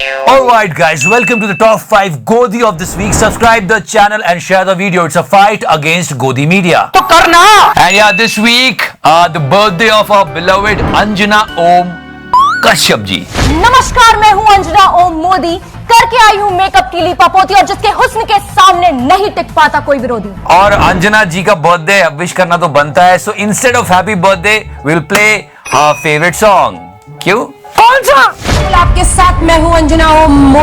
Alright guys, welcome to the top 5 Godi of this week. Subscribe the channel and share the video. It's a fight against Godi Media. तो करना। And yeah, this week, the birthday of our beloved Anjana Om Kashyap ji. नमस्कार, मैं हूँ अंजना ओम मोदी, करके आई हूँ makeup की लीपापोती और जिसके हुस्न के सामने नहीं टिक पाता कोई विरोधी। और अंजना जी का बर्थडे विश करना तो बनता है, so instead of happy birthday, we'll play her favorite song. क्यों? कौन सा? आपके साथ मैं हूँ Anjana Om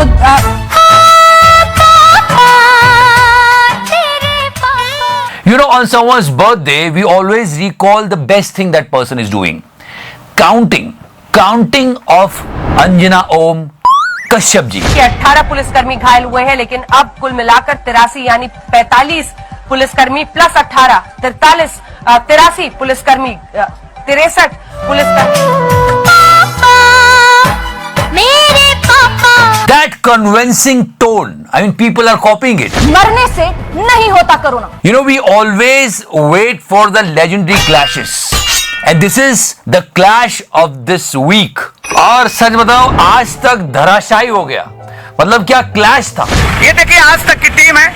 You know, on someone's birthday, we always recall the best thing that person is doing. Counting of Anjana Om Kashyap ji. 18 पुलिसकर्मी घायल हुए हैं, लेकिन अब कुल मिलाकर 83 यानी 45 पुलिसकर्मी प्लस 18 83 पुलिसकर्मी 63 पुलिसकर्मी। That convincing tone, I mean, people are copying it. मरने से नहीं होता corona. You know, we always wait for the legendary clashes. And this is the clash of this week. और सच बताओ, आज तक धराशायी हो गया। मतलब क्या क्लैश था? ये देखिए, आज तक की टीम है,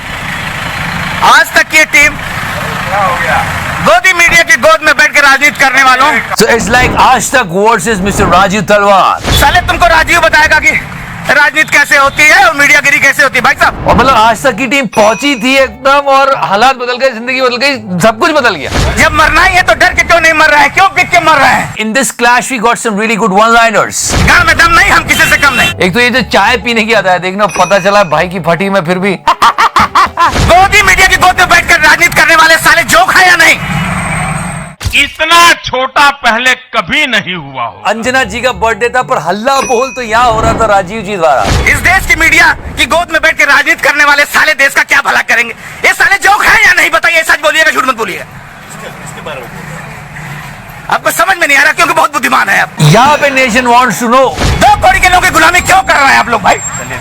आज तक की टीम क्या हो गया? गोदी मीडिया की गोद में बैठ के राजनीति करने वालों। So it's like आज तक versus Mr. राजीव तलवार। साले तुमको राजीव बताएगा कि राजनीति कैसे होती है और मीडियागिरी कैसे होती है, भाई साहब। और मतलब आज तक की टीम पहुंची थी एकदम, और हालात बदल गए, जिंदगी बदल गई, सब कुछ बदल गया। जब मरना ही है तो डर के क्यों नहीं मर रहा है, क्यों बिक के मर रहा है? In this clash we got some really good one-liners. गांव में दम नहीं, हम किसी से कम नहीं। एक तो ये जो चाय पीने की आता है, देखना पता चला भाई की फटी में फिर भी। गोदी मीडिया की गोद में बैठकर राजनीति करने वाले साले जोक है या नहीं? इतना छोटा पहले कभी नहीं हुआ हो। अंजना जी का बर्थडे था, पर हल्ला बोल तो यहाँ हो रहा था राजीव जी द्वारा। इस देश की मीडिया की गोद में बैठ के राजनीति करने वाले साले देश का क्या भला करेंगे? ये साले जोक है या नहीं, बताइए। सच बोलिएगा, झूठ मत बोलिएगा। आपको समझ में नहीं आ रहा क्योंकि बहुत बुद्धिमान है आप। यहाँ पे nation wants to know, 2 crore के लोगों की गुलामी क्यों कर रहे हैं आप लोग, भाई?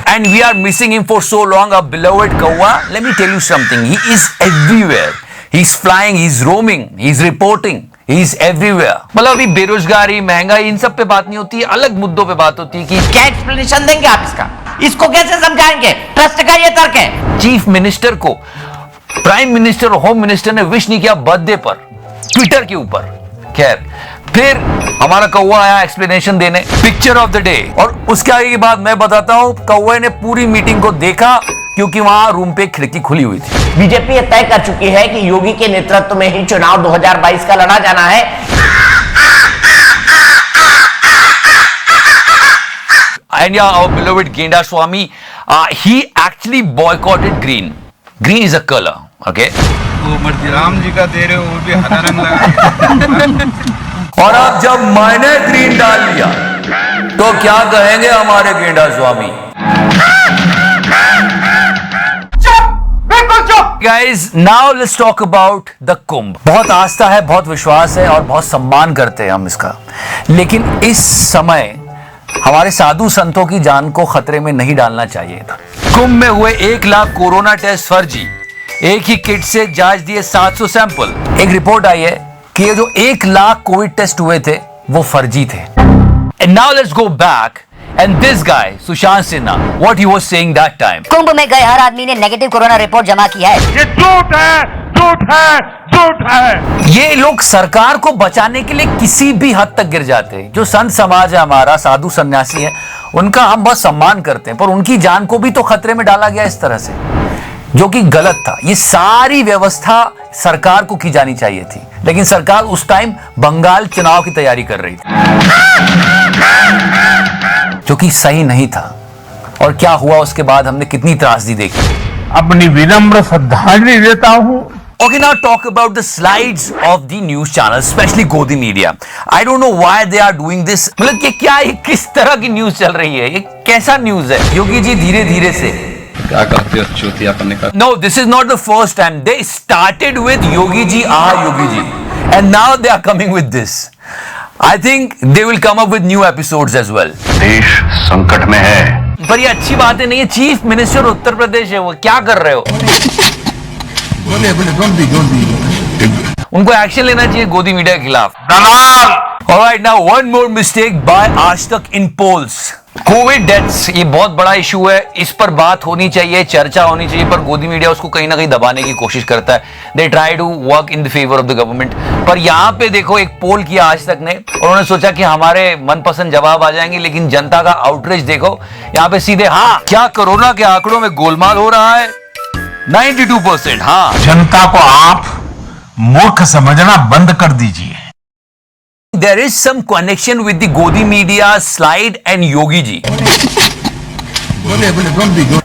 and we are missing him for so long, our beloved Kaua. Let me tell you something, he is everywhere. He's flying, he's roaming, he's reporting, he's everywhere. मतलब अभी बेरोजगारी, महंगाई, इन सब पे बात नहीं होती, अलग मुद्दों पे बात होती है कि क्या एक्सप्लेनेशन देंगे आप इसका? इसको कैसे समझाएंगे? ट्रस्ट का ये तर्क है। चीफ मिनिस्टर को प्राइम मिनिस्टर और होम मिनिस्टर ने विश नहीं किया बर्थडे पर, ट्विटर के ऊपर। खैर, फिर हमारा कौवा आया एक्सप्लेनेशन देने, पिक्चर ऑफ द डे, और उसके आगे की बात मैं बताता हूं। कौवे ने पूरी मीटिंग को देखा क्योंकि वहां रूम पे खिड़की खुली हुई थी। बीजेपी ये तय कर चुकी है कि योगी के नेतृत्व में ही चुनाव 2022 का लड़ा जाना है। And yeah, our beloved Genda Swami, he actually boycotted green. Green is a color, okay? वो राम जी का दे रहे हो, वो भी हरा रंग लगा। और अब जब मैंने ग्रीन डाल लिया तो क्या कहेंगे हमारे गेंडा स्वामी? Guys, now let's talk about the कुंभ। बहुत आस्था है, बहुत विश्वास है और बहुत सम्मान करते हैं हम इसका, लेकिन इस समय हमारे साधु संतों की जान को खतरे में नहीं डालना चाहिए था। कुंभ में हुए 1 लाख कोरोना टेस्ट फर्जी, एक ही किट से जांच दिए 700 सैंपल। एक रिपोर्ट आई है कि ये जो 1 लाख कोविड टेस्ट हुए थे वो फर्जी थे। And now let's go back and this guy Sushant Sinha, what he was saying that time. कुंभ में गए हर आदमी ने नेगेटिव कोरोना रिपोर्ट जमा किया है। ये झूठ है, झूठ है, झूठ है। ये लोग सरकार को बचाने के लिए किसी भी हद तक गिर जाते हैं। जो संत समाज है हमारा, साधु सन्यासी है, उनका हम बहुत सम्मान करते हैं, पर उनकी जान को भी तो खतरे में डाला गया इस तरह से, जो कि गलत था। ये सारी व्यवस्था सरकार को की जानी चाहिए थी, लेकिन सरकार उस टाइम बंगाल चुनाव की तैयारी कर रही थी, जो कि सही नहीं था। और क्या हुआ उसके बाद हमने कितनी त्रासदी देखी। अपनी विनम्र श्रद्धांजलि देता हूँ। Okay, now talk about the slides of the news channel, especially Godi Media. I don't know why they are doing this. मतलब कि क्या ये किस तरह की न्यूज चल रही है, ये कैसा न्यूज है? योगी जी धीरे धीरे से क्या करते हो चूतियापन का? No, this is not the first time. They started with Yogi ji, Yogi ji, and now they are coming with this. I think they will come up with new episodes as well. देश संकट में है। पर ये अच्छी बात नहीं है। चीफ मिनिस्टर उत्तर प्रदेश है, वो क्या कर रहे हो? उनको एक्शन लेना चाहिए गोदी मीडिया के खिलाफ। दलाल। Alright, now one more mistake by Aaj Tak in polls. Covid deaths ये बहुत बड़ा इशू है, इस पर बात होनी चाहिए, चर्चा होनी चाहिए, पर गोदी मीडिया उसको कहीं ना कहीं दबाने की कोशिश करता है। They try to work in the favour of the government. पर यहां पे देखो, एक पोल किया आज तक ने, उन्होंने सोचा कि हमारे मनपसंद जवाब आ जाएंगे, लेकिन जनता का आउटरीच देखो, यहां पे सीधे हाँ, क्या कोरोना के आंकड़ों में गोलमाल हो रहा है? 92%। हाँ, जनता को आप मूर्ख समझना बंद कर दीजिए। there is some connection with the Godi media slide and Yogi ji.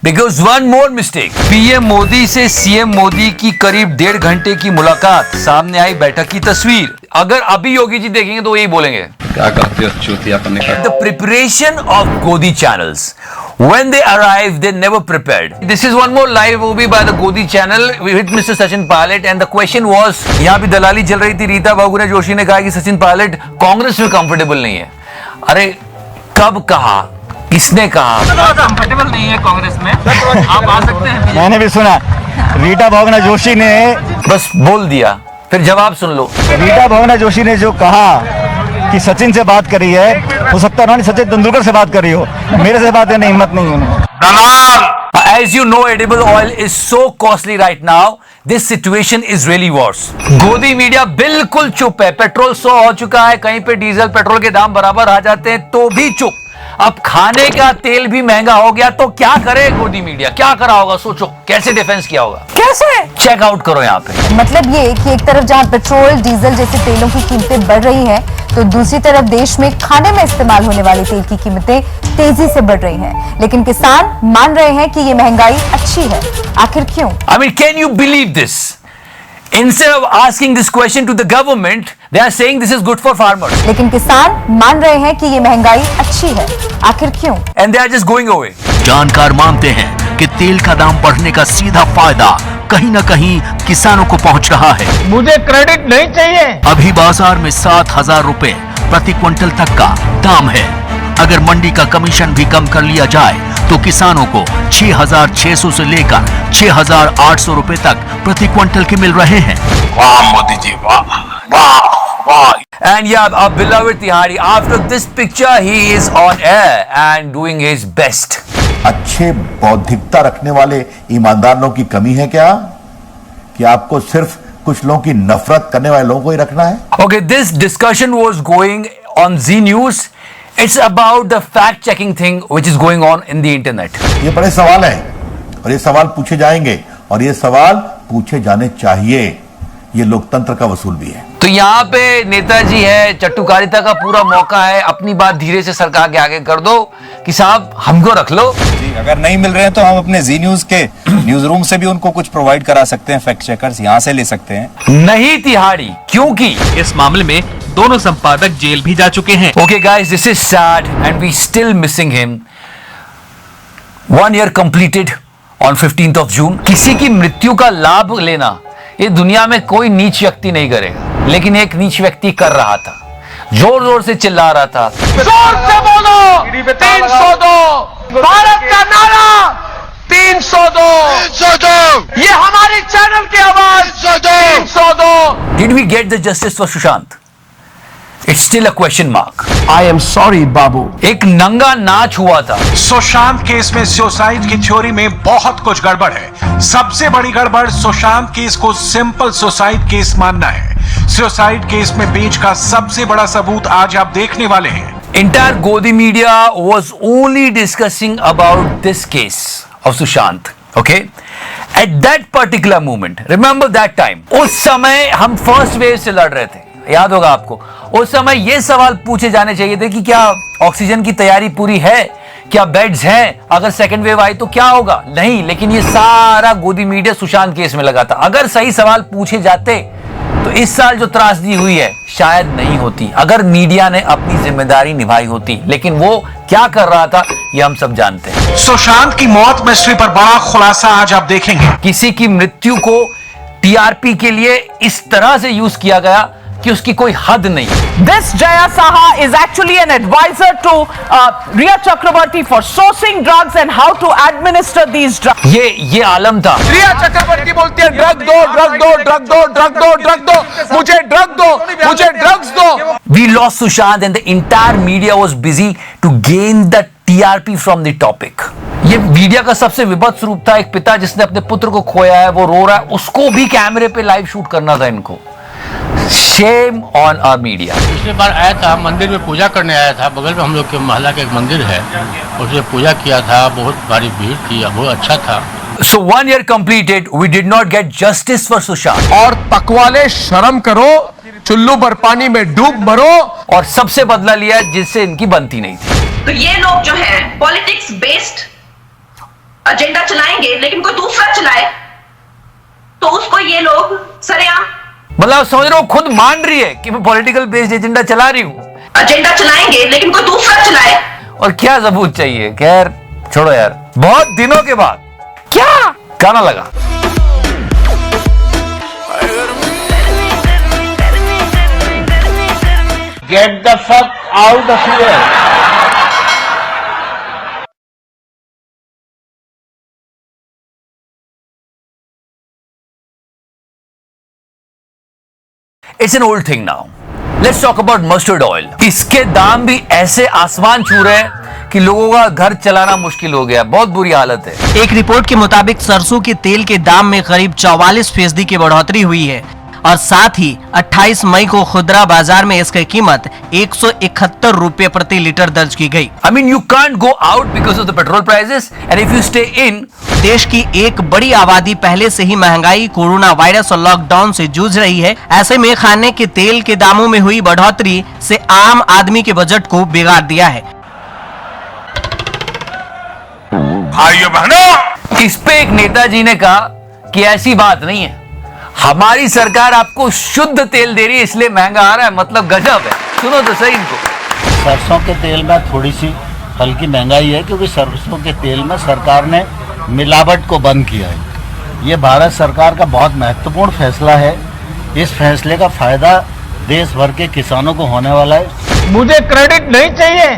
Because one more mistake. PM Modi से सीएम मोदी की करीब 1.5 घंटे की मुलाकात, सामने आई बैठक की तस्वीर। अगर अभी योगी जी देखेंगे तो यही बोलेंगे, क्या कहते हो चूतियापन का। The preparation of Godi channels. When they arrived, they never prepared. This is one more live movie by the Godi channel with Mr. Sachin Pilot, and the question was, यहाँ भी दलाली चल रही थी। रीता बहुगुणा जोशी ने कहा कि सचिन पायलट कांग्रेस में कंफर्टेबल नहीं है। अरे कब कहा, किसने कहा? कंफर्टेबल नहीं है कांग्रेस में, आप आ सकते हैं। मैंने भी सुना, रीता बहुगुणा जोशी ने बस बोल दिया, फिर जवाब सुन लो। रीता बहुगुणा जोशी ने जो कहा कि सचिन से बात करी है, हो सकता है उन्होंने सचिन तेंदुलकर से बात करी हो, मेरे से बात करने हिम्मत नहीं है। As you know, edible oil is so costly right now. This situation is really worse. गोदी मीडिया बिल्कुल चुप है। पेट्रोल 100 हो चुका है, कहीं पे डीजल पेट्रोल के दाम बराबर आ जाते हैं तो भी चुप। अब खाने का तेल भी महंगा हो गया तो क्या करे गोदी मीडिया? क्या करा होगा? सोचो कैसे डिफेंस किया होगा, कैसे चेकआउट करो यहाँ पे। मतलब ये कि एक तरफ जहाँ पेट्रोल डीजल जैसे तेलों की कीमतें बढ़ रही हैं, तो दूसरी तरफ देश में खाने में इस्तेमाल होने वाले तेल की कीमतें तेजी से बढ़ रही हैं। लेकिन किसान मान रहे हैं कि ये महंगाई अच्छी है। आखिर क्यों? I mean, can you believe this? Instead of asking this question to the government, they are saying this is good for farmers. लेकिन किसान मान रहे हैं कि ये महंगाई अच्छी है। आखिर क्यों? And they are just going away. जानकार मानते हैं कि तेल का दाम बढ़ने का सीधा फायदा कहीं न कहीं किसानों को पहुंच रहा है। मुझे क्रेडिट नहीं चाहिए। अभी बाजार में 7,000 रुपए प्रति क्विंटल तक का दाम है। अगर मंडी का कमीशन भी कम कर लिया जाए तो किसानों को 6,600 से लेकर 6,800 रुपए तक प्रति क्विंटल के मिल रहे हैं। वाह मोदी जी, वाह वाह वाह। And yeah, our beloved Tihari, after this picture, he is on air and doing his best. अच्छे बौद्धिकता रखने वाले ईमानदार लोगों की कमी है क्या, कि आपको सिर्फ कुछ लोगों की नफरत करने वाले लोगों को ही रखना है? Okay, this discussion was going on Z News. It's about the fact-checking thing which is going on in the internet. ये बड़े सवाल हैं और ये सवाल पूछे जाएंगे और ये सवाल पूछे जाने चाहिए। ये लोकतंत्र का वसूल भी है। तो यहाँ पे नेताजी है, चट्टुकारिता का पूरा मौका है, अपनी बात धीरे से सरकार के आगे कर दो कि साहब हमको रख लो। जी, अगर नहीं मिल रहे हैं तो हम अपने जी न्यूज के न्यूज रूम से भी उनको कुछ प्रोवाइड करा सकते हैं, फैक्ट चेकर्स यहाँ से ले सकते हैं। नहीं तिहाड़ी, क्योंकि इस मामले में दोनों संपादक जेल भी जा चुके हैं। Okay guys, this is sad and we still missing him. 1 year completed on 15th of June. किसी की मृत्यु का लाभ लेना ये दुनिया में कोई नीच व्यक्ति नहीं करेगा, लेकिन एक नीच व्यक्ति कर रहा था, जोर जोर से चिल्ला रहा था, जोर से बोलो 302 भारत का नारा 302 ये हमारी चैनल की आवाज 302। Did we get the justice for Sushant? It's still a question mark. I am sorry बाबू। एक नंगा नाच हुआ था। सुशांत केस में सुसाइड की थ्योरी में बहुत कुछ गड़बड़ है। सबसे बड़ी गड़बड़ सुशांत केस को सिंपल सुसाइड केस मानना है। सुसाइड केस में पेज का सबसे बड़ा सबूत आज आप देखने वाले हैं। Entire Godi media was only discussing about this case of Sushant. Okay? At that particular moment, remember that time, उस समय हम फर्स्ट वेव से लड़ रहे थे, याद होगा आपको। उस समय ये सवाल पूछे जाने चाहिए थे कि क्या ऑक्सीजन की तैयारी पूरी है, क्या बेड्स हैं, अगर सेकंड वेव आई तो क्या होगा। नहीं, लेकिन ये सारा गोदी मीडिया सुशांत केस में लगा था। अगर सही सवाल पूछे जाते तो इस साल जो त्रासदी हुई है शायद नहीं होती, अगर मीडिया ने अपनी जिम्मेदारी निभाई होती। लेकिन वो क्या कर रहा था ये हम सब जानते हैं। सुशांत की मौत मिस्ट्री पर बड़ा खुलासा आज आप देखेंगे। किसी की मृत्यु को टीआरपी के लिए इस तरह से यूज किया गया कि उसकी कोई हद नहीं। This Jaya Saha is actually an advisor to Riya Chakraborty for sourcing drugs and how to administer these drugs. ये आलम था। रिया चक्रवर्ती बोलती है ड्रग दो ड्रग दो ड्रग दो ड्रग दो ड्रग दो, मुझे ड्रग दो, मुझे ड्रग्स दो। We lost Sushant and the entire media was busy to gain that TRP from the topic. ये मीडिया का सबसे विभत्स रूप था। एक पिता जिसने अपने पुत्र को खोया है, वो रो रहा है, उसको भी कैमरे पे लाइव शूट करना था इनको। Shame on our media. पिछली बार आया था, मंदिर में पूजा करने आया था, बगल में हम लोग के मोहल्ला का एक मंदिर है, उसमें पूजा किया था, बहुत भारी भीड़ थी, बहुत अच्छा था। So 1 year completed, we did not get justice for Sushant. और तकवाले शर्म करो, चुल्लू भर पानी में डूब मरो। और सबसे बदला लिया जिससे इनकी बनती नहीं थी। तो ये लोग जो है पॉलिटिक्स बेस्ड एजेंडा चलाएंगे, लेकिन कोई दूसरा चलाए तो उसको ये लोग सरेआम, मतलब समझ रहे हो, खुद मान रही है कि मैं पॉलिटिकल बेस्ड एजेंडा चला रही हूँ। एजेंडा चलाएंगे लेकिन कोई दूसरा चलाए, और क्या सबूत चाहिए। खैर छोड़ो यार, बहुत दिनों के बाद क्या गाना लगा। Get the fuck out of here. It's an old thing now. Let's talk about mustard oil. इसके दाम भी ऐसे आसमान छू रहे हैं कि लोगों का घर चलाना मुश्किल हो गया। बहुत बुरी हालत है। एक रिपोर्ट के मुताबिक सरसों के तेल के दाम में करीब 44% की बढ़ोतरी हुई है और साथ ही 28 मई को खुदरा बाजार में इसकी कीमत 171 रुपए प्रति लीटर दर्ज की गई। I mean, you can't go out because of the petrol prices, and if you stay in, देश की एक बड़ी आबादी पहले से ही महंगाई, कोरोना वायरस और लॉकडाउन से जूझ रही है। ऐसे में खाने के तेल के दामों में हुई बढ़ोतरी से आम आदमी के बजट को बिगाड़ दिया है। भाइयों बहनों, इस पे एक नेताजी ने कहा कि ऐसी बात नहीं है, हमारी सरकार आपको शुद्ध तेल दे रही है इसलिए महंगा आ रहा है। मतलब गजब है। सुनो तो सही इनको। सरसों के तेल में थोड़ी सी हल्की महंगाई है क्योंकि सरसों के तेल में सरकार ने मिलावट को बंद किया है। ये भारत सरकार का बहुत महत्वपूर्ण फैसला है। इस फैसले का फायदा देश भर के किसानों को होने वाला है। मुझे क्रेडिट नहीं चाहिए,